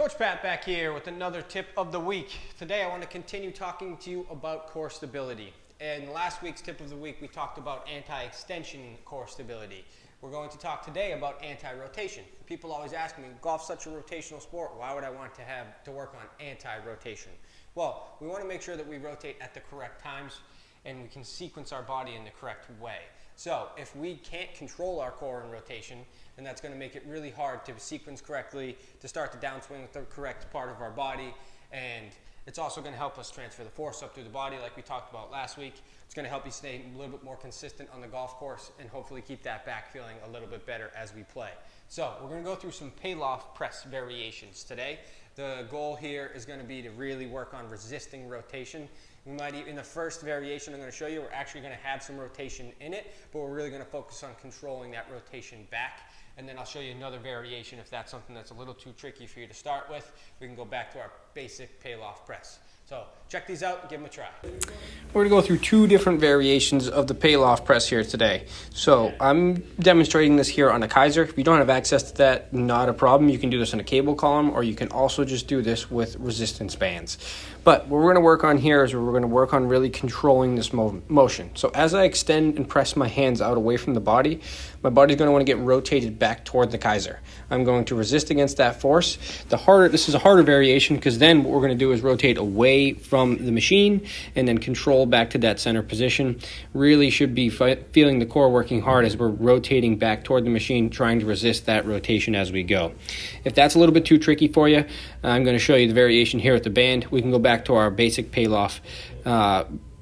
Coach Pat back here with another tip of the week. Today I want to continue talking to you about core stability. In last week's tip of the week we talked about anti-extension core stability. We're going to talk today about anti-rotation. People always ask me, golf's such a rotational sport, why would I want to work on anti-rotation? Well, we want to make sure that we rotate at the correct times and we can sequence our body in the correct way. So if we can't control our core in rotation, then that's going to make it really hard to sequence correctly, to start the downswing with the correct part of our body, and it's also going to help us transfer the force up through the body like we talked about last week. It's going to help you stay a little bit more consistent on the golf course and hopefully keep that back feeling a little bit better as we play. So we're going to go through some pay-loft press variations today. The goal here is going to be to really work on resisting rotation. We might, in the first variation I'm going to show you, we're actually going to have some rotation in it, but we're really going to focus on controlling that rotation back. And then I'll show you another variation if that's something that's a little too tricky for you to start with. We can go back to our basic pay-loft press. So check these out and give them a try. We're going to go through two different variations of the pay-loft press here today. So I'm demonstrating this here on a Kaiser. If you don't have access to that, not a problem. You can do this on a cable column, or you can also just do this with resistance bands. But what we're going to work on here is we're going to work on really controlling this motion. So as I extend and press my hands out away from the body, my body's going to want to get rotated back toward the Kaiser. I'm going to resist against that force. This is a harder variation because then what we're going to do is rotate away from the machine and then control back to that center position. Really should be feeling the core working hard as we're rotating back toward the machine, trying to resist that rotation as we go. If that's a little bit too tricky for you, I'm going to show you the variation here at the band. We can go back to our basic pay-loft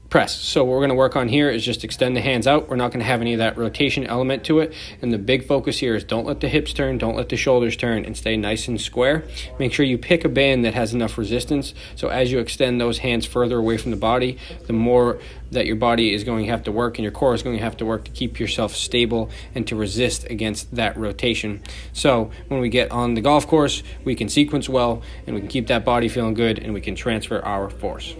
press. So what we're going to work on here is just extend the hands out. We're not going to have any of that rotation element to it. And the big focus here is don't let the hips turn, don't let the shoulders turn, and stay nice and square. Make sure you pick a band that has enough resistance. So as you extend those hands further away from the body, the more that your body is going to have to work and your core is going to have to work to keep yourself stable and to resist against that rotation. So when we get on the golf course, we can sequence well and we can keep that body feeling good and we can transfer our force.